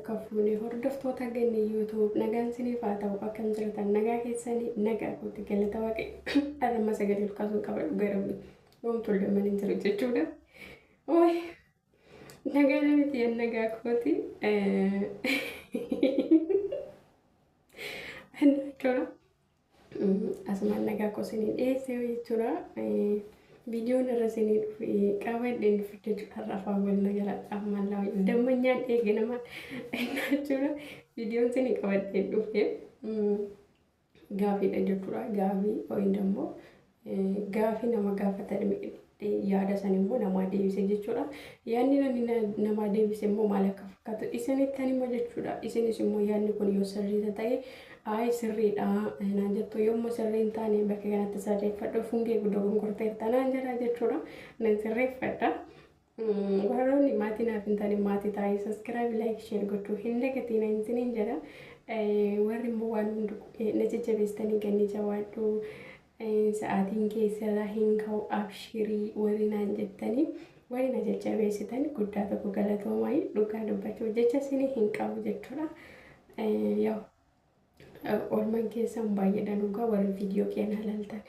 akka fuune hordoftoota ganne YouTube nagaan siniif haa ta'u akkam jirtan nagaa keessanii nagaa kooti galata waaqe arma sagalee kaasuun qabadhu garabbi homtulle manin jiru jechuudha. Oy nagaa namiti nagaa kooti jechuudha. Asumaan nagaa kosiniin dhiyeessee jechuudha. Videoon irra isinii dhufe qabadheen dhufte jechuudha. Afaan wal jaladhaa mallaa dammanyaan eege nama jechuudha. Videoon isinii qabadheen dhufe gaafiidha jechuudha. Gaafii ho'iin immoo gaafii nama gaafatan yaada san immoo namaa deebise jechuudha. Yaadni namni namaa deebise immoo maal akka fakkaatu isinitti hima jechuudha. Isinis immoo yaadni kun yoo sirrii ta'e ay sirriidha naan jettu yommuu sirriin taane bakka kanatti sirreeffadhu fungee guddoo gurgurteerta naan jedha jechuudha. Nan sirreeffadha. Warroonni maatii naaf hin taane maatii taa'ee subscribe like share gochuu hin dagatiin isiniin jedha. Warri immoo waan hundu na jajjabeessitanii ganni jawaadhu sa'aatiin keessarraa hin ka'u abshirii warri naan jettanii warri na jajjabeessitan guddaa tokko galatoomaa dhugaa dubbachuu jecha isinii hin qabu jechuudha. Yoo Orman keessan baay'eedhaan dhugaa warri viidiyoo keenya ilaaltan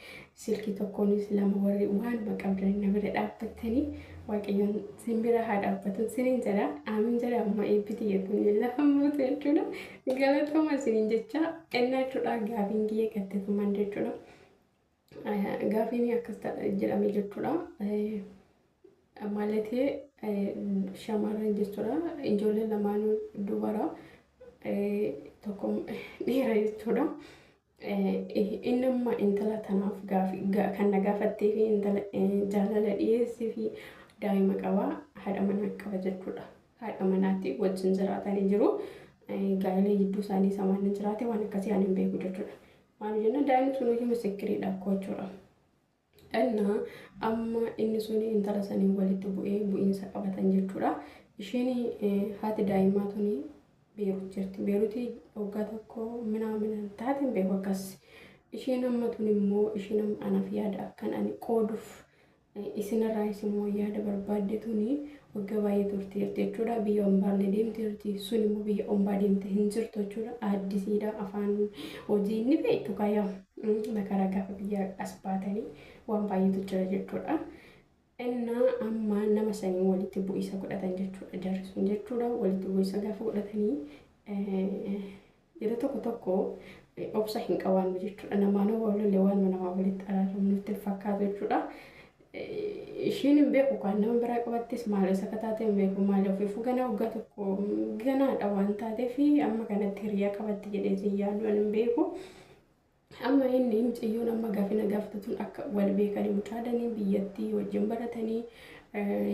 silkii tokkoonis lama warri waan maqabdan na bira dhaabbatanii waaqayyoon simbira haa dhaabbatan siniin jedha. Amiin jedha amma eebbiti jedhuun lafa muutu jechuudha. Galatooma siniin jecha ennaa jechuudha. Gaafiin kiyyee gatteetumaan jechuudha. Gaafiin akkas jedhame jechuudha. Maalatee shamarran jechuudha. Ijoollee lamaanuu dubara. Tokko dhiira jechuudha. Inni amma intala tanaaf kan na gaafattee fi intala jaalala dhiyeessee fi daa'ima qabaa haadha manaa qaba jechuudha. Haadha manaatti wajjin jiraatanii jiru. Gaa'ela jidduu isaanii samaan jiraate waan akkasii ani hin beeku jechuudha. Maal jenna daa'imni sun hojii misikiriidha jechuudha. Innaa amma inni sun intala sanii walitti bu'ee bu'iinsa qabatan jechuudha. Isheen haati daa'imaa tuni Beirut jirti. Beirutii waggaa tokko minaaminaan taateen beeku akkas. Isheen amma tun immoo isheen anaaf yaada akkan ani qooduuf isinirraa immoo yaada barbaadde tuni waggaa baay'ee turteerti jechuudha. Biyya ombaalee deemteerti. Sun immoo biyya ombaa deemte hin jirtu jechuudha. Addisiidha afaan hojii inni beektu kaayaa makaraa gaafa biyya as baatanii waan baay'eetu jira jechuudha. Innaa amma nama sanii walitti bu'iinsa godhatan jechuudha. Jarri sun jechuudha walitti bu'iinsa gaafa godhatanii yeroo tokko obsa hin qabaannu jechuudha. Namaan walillee waan namaa walitti araaramu nutti fakkaatu jechuudha. Isheen hin beeku kan nama biraa qabattes maal isa kataate hin beeku maal ofiifuu ganaa waggaa tokko ganaadha waan taateef amma kanatti hiriyaa qabatti jedhee si yaadu hin beeku. Amma inni mucayyoon amma gaafina gaafatatuun akka wal beekanii mucaadanii biyyattii wajjin baratanii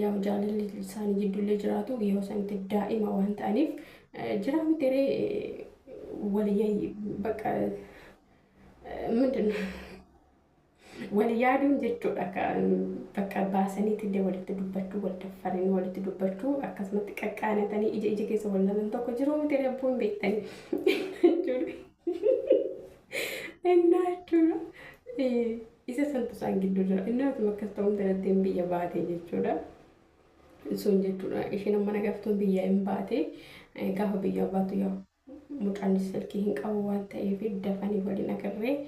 yaa jaalalli isaanii jiddullee jiraatu yoo sanitti daa'ima waan ta'aniif jiraami tiree waliyyaa bakka mindina wal yaaduun jechuudha. Bakka baasaniitti illee walitti dubbachuu wal daffaranii walitti dubbachuu akkasumatti qaqqaanatanii ija keessa wal lalan tokko jiru tiree abboon beektanii jechuudha. Isa santu isaan gidduu jira. Inni atuma akkas ta'uun dalatteen biyya baate jechuudha. Sun jechuudha. Isheen amma nagaaftuun biyya hin baate gaafa biyya baatu yoo mucaan silkii hin qabu waan ta'eef dafanii waliin agarree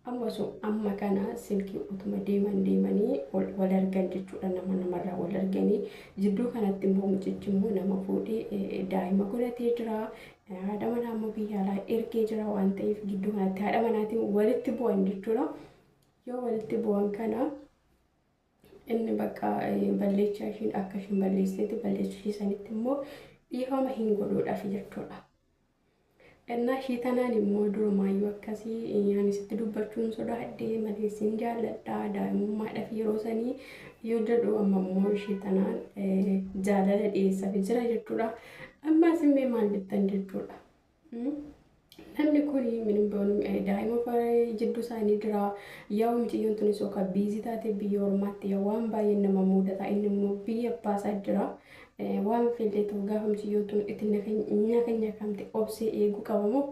amma kana silkii utuma deemanii wal argan jechuudha. Namarraa wal arganii jidduu kanatti immoo mucichi immoo nama fuudhee daa'ima godhatee jira. Haadha manaa immoo biyya alaa ergee jira waan ta'eef gidduu kanatti haadha manaatiin walitti bu'an jechuudha. Yoo walitti bu'an kana inni bakka balleechaa isheen akka isheen balleesseeti balleessaa ishee sanitti immoo dhiifama hin godhuudhaaf jechuudha. Innaa ishee tanaan immoo durumaayyuu akkasii yaanisitti dubbachuun sodaadhee maleessiin jaaladhaa daa'imummaadhaaf yeroo sanii yoo jedhu amma immoo ishee tanaan jaalala dhiyeessaaf jira jechuudha. Ammaas immoo maal jettan jechuudha. Namni kun daa'ima jidduu isaanii jira. Yaa mucayyoon tunis yookaan biizii taate biyya ormaatti waan baay'ee nama mudata. Inni immoo biyya baasaa jira. Waan fedhe ta'u gaafa mucayyoon tun itti nyakamte obsee eeguu qabamu.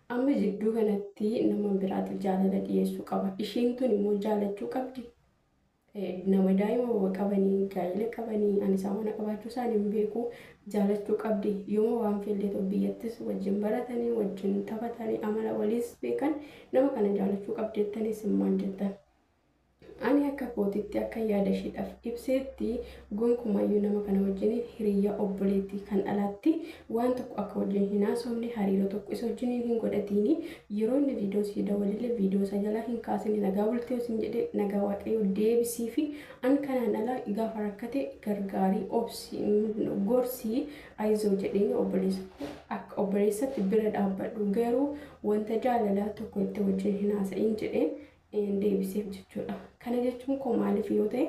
Amma jidduu kanatti nama biraatti jaalala dhiyeessuu qaba. Isheen tun immoo jaalachuu qabdi. nama daa'ima qabanii gaa'ela qabanii ani isaa mana qabaachuu isaanii hin beeku jaalachuu qabdi yooma waan fedhe biyyattis wajjin baratanii wajjin taphatanii amala waliis beekan nama kana jaalachuu qabdi jettaniis maal jettan. Ani akka kootitti akka yaada isheedhaaf ibseetti gonkumayyuu nama kana wajjin hiriyaa obboleetti kan dhalaatti waan tokko akka wajjin hin haasofne hariiroo tokko isa wajjin hin godhatini yeroo inni viidiyoo si dawwalillee viidiyoo isa jalaa hin kaasine nagaa bultee osin jedhe nagaa waaqayyoo deebisii fi an kanaan alaa gaafa rakkate gargaarii obsii gorsii ayizoo jedhee akka obboleessatti bira dhaabbadhu garuu wanta jaalalaa tokko itti wajjin hin haasa'in jedhee deebiseef jechuudha. Kana jechuun koo maaliif yoo ta'e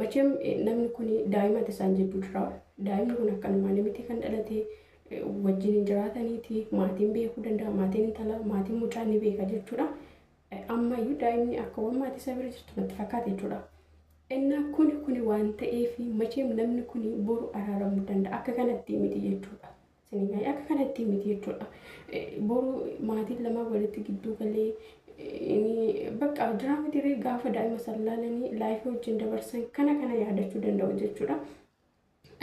macheem namni kun daa'ima isaan jidduu jira. Daa'imni kun akkanumaan miti kan dhalate wajjin hin jiraataniiti maatiin beekuu danda'a maatiin intala maatiin mucaa ni beeka jechuudha. Ammayyuu daa'imni akka waan maatii isaa bira jirtu natti fakkaata jechuudha. Innaa kuni waan ta'eef macheem namni kun boru araaramuu danda'a akka kanatti miti jechuudha. Sinigaa akka kanatti miti jechuudha. Boru maatiin lama walitti gidduu galee bakka diraama diree gaafa daa'ima sallaalanii laayifii wajjin dabarsan kana yaadachuu danda'u jechuudha.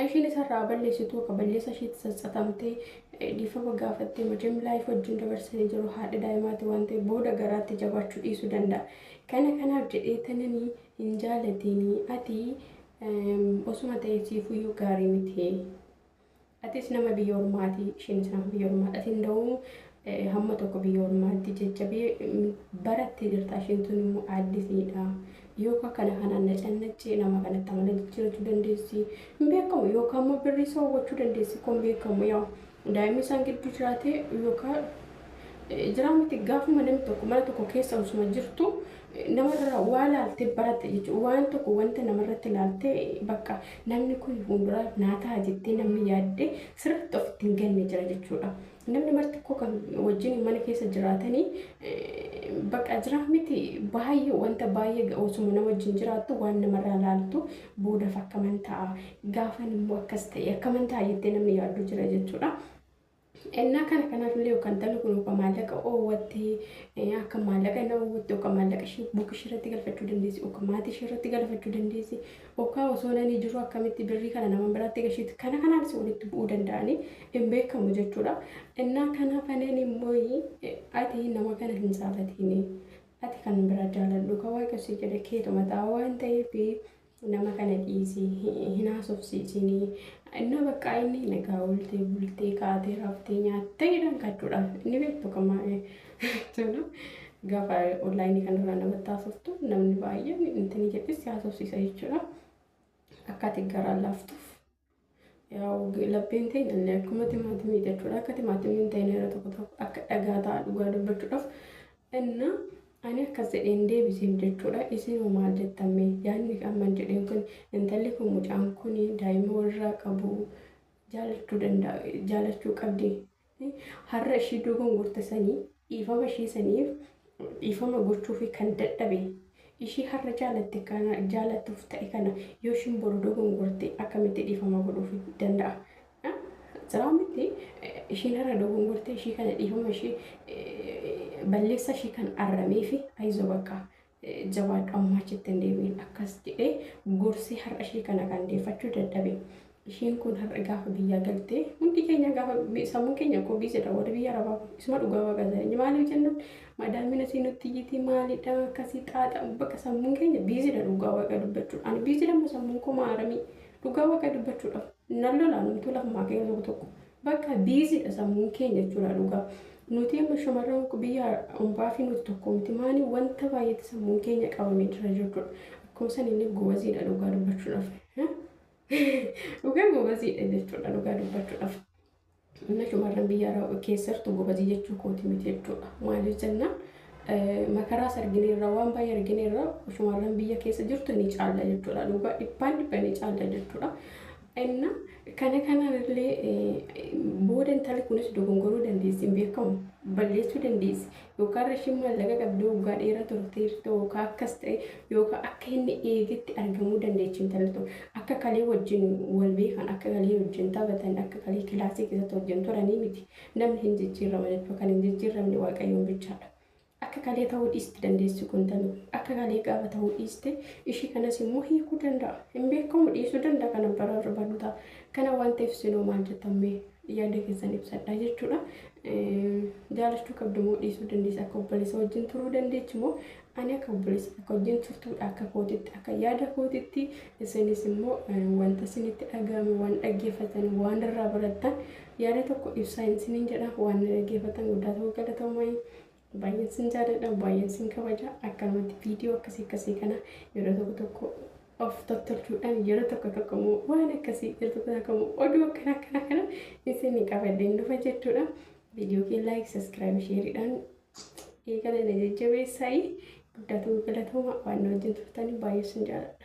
Ishiin isarraa balleessituu akka balleessa isheetti sassatamtee dhiifama gaafattee macheem laayifii wajjin dabarsanii jiru haadha daa'imaati waan ta'eef booda garaatti jabaachuu dhiisuu danda'a. Kanaaf jedheetananii hin jaalatini ati osuma ta'e siifuyyuu gaarii miti. Atis nama biyya ormaati ishiinis nama biyya ormaadha. Ati hunda'uu hamma tokko biyya ormaatti jajjabee barattee jirta ishiin tun immoo addisiidha. Yookaan kanaan nacannachee nama kanatti amala jijjiirachuu dandeessi hin beekamu yookaan immoo birrii isaa hawwachuu dandeessi kun beekamu yaa daa'imni isaan gidduu jiraate yookaan jiraamti gaafuma namni tokko mana tokko keessa osuma jirtu namarraa waa laaltee baratte jechuudha. Waan tokko wanta namarratti laaltee bakka namni kun fuuldura naataa jettee namni yaaddee sirriitti ofitti hin galle jira jechuudha. Namni marti koo kan wajjin mana keessa jiraatanii bakka jiraamiti baay'ee wanta baay'ee osuma nama wajjin jiraattu waan namarraa laaltu boodaaf akka mantaa gaafan immoo akkas ta'e akka mantaa jettee namni yaaddu jira jechuudha. Innaa kanaaf illee yookaan talli kun yookaan maallaqa oowwattee akka maallaqa na oowwatte yookaan maallaqa ishee buuka ishee irratti galfachuu dandeessi yookaan maatii ishee irratti galfachuu dandeessi yookaan osoo nani jiru akkamitti birrii kana nama biraatti gashiitti kanaanis walitti bu'uu danda'anii hin beekamu jechuudha. Innaa kanaaf aneen immoo ati nama kana hin saafatini ati kan bira jaaladhu kan waaqayyo jedhe keetu mataa waan ta'eef nama kana dhiisii hin haasofsiisini. Inna bakka inni nagaa oltee bultee kaatee raaftee nyaattee jedhan kachuudhaan inni beektu kamaa'ee tunu gaafa onlaayinii kanarraa namatti haasoftu namni baay'een intini jedhes haasofsiisa jechuudha. Akka ati garaa laaftuuf lapheen teenya illee akkuma timaatimii jechuudha. Akka timaatimii ta'in yeroo tokko akka dhagaa ta'a dhugaa dubbachuudhaaf inna ani akkas jedheen deebiseen jechuudha. Isin maal jettame yaadni amman jedheen kun intalli kun mucaan kun daa'ima warraa qabu jaalachuu qabdi. Har'a ishii dogongortanii dhiifama ishii saniif dhiifama gochuuf kan dadhabe ishii har'a jaalattuuf ta'e kana yoo ishiin boru dogongorte akkamitti dhiifama godhuuf danda'a? Jiraamiti ishiin har'a dogongorte ishii kana dhiifama ishii balleessa ishii kan arramee fi ayizoo bakka jabaadhu ammaa jettan deebiin akkas jedhee gorsii har'a ishii kana kan deeffachuu dadhabe. Ishiin kun har'a gaafa biyyaa galtee hundi keenya gaafa sammuun keenya koo biisedha warra biyya arabaa isuma dhugaa waaqa isaanii maaliif jennuun madaamina si nutti iyyiti maalidha akkasii xaaxa bakka sammuun keenya biisedha dhugaa waaqa dubbachuudha. Ani biisedha immoo sammuun koo maaramii dhugaa waaqa dubbachuudhaaf nan lolaan nuti lafumaa keenya tokko bakka biisedha sammuun keenya jechuudha dhugaa. Nuti amma shamarran biyya ombaa fi nuti tokko miti maali wanta baay'eetti sammuun keenya qabamee jira jechuudha. Akkuma san inni gobaziidha dhugaa dubbachuudhaaf. Dhugaa gobaziidha jechuudha dhugaa dubbachuudhaaf. Inni shamarran biyya keessattuu gobazii jechuu kooti miti jechuudha. Maaliif jennaan makaraa argineerra waan baay'ee argineerra shamarran biyya keessa jirtu ni caalla jechuudha. Dhugaa dhibbaan ni caalla jechuudha. Inna kanallee booda intalli kunis dogongoruu dandeessi hin beekamu balleessuu dandeessi yookaan rashiin maallaqa qabdee waggaa dheeraa turteertu yookaan akkas ta'e yookaan akka inni eegetti argamuu dandeechi intalli tokko akka kalee wajjin wal beekan akka kalee wajjin taphatan akka kalee kilaasii keessatti wajjin turanii miti namni hin jijjiirama jechuudha. Kan hin jijjiiramne waaqayyoon bichaadha. akka kalee ta'uu dhiisti dandeessu kun tanu akka kalee gaafa ta'uu dhiiste ishii kanas immoo hiikuu danda'a hin beekamu dhiisuu danda'a kana barbaadu ta'a kana waan ta'eef sinoo maal jettammee yaada keessan ibsadha jechuudha jaalachuu qabdumoo dhiisuu dandeessa akka obboleessa wajjin turuu dandeechi moo ani akka obboleessa akka wajjin turtuudha akka kootitti akka yaada kootitti isinis immoo wanta isinitti dhagahame waan dhaggeeffatan waan irraa barattan yaada tokko ibsaa isiniin jedha waan dhaggeeffatan guddaa ta'uu galatamaa baay'een sin jaaladha baay'een sin kabaja akkanumatti viidiyoo akkasii kana yeroo tokko of tottolchuudhaan yeroo tokko waan akkasii yeroo tokko oduu akkana isin qabadeen dhufa jechuudha viidiyoo kee like subscribe shareidhaan eegala na jajjabeessaayi guddaa ta'uu galatamaa waan wajjin turtanii baay'ee sin jaaladha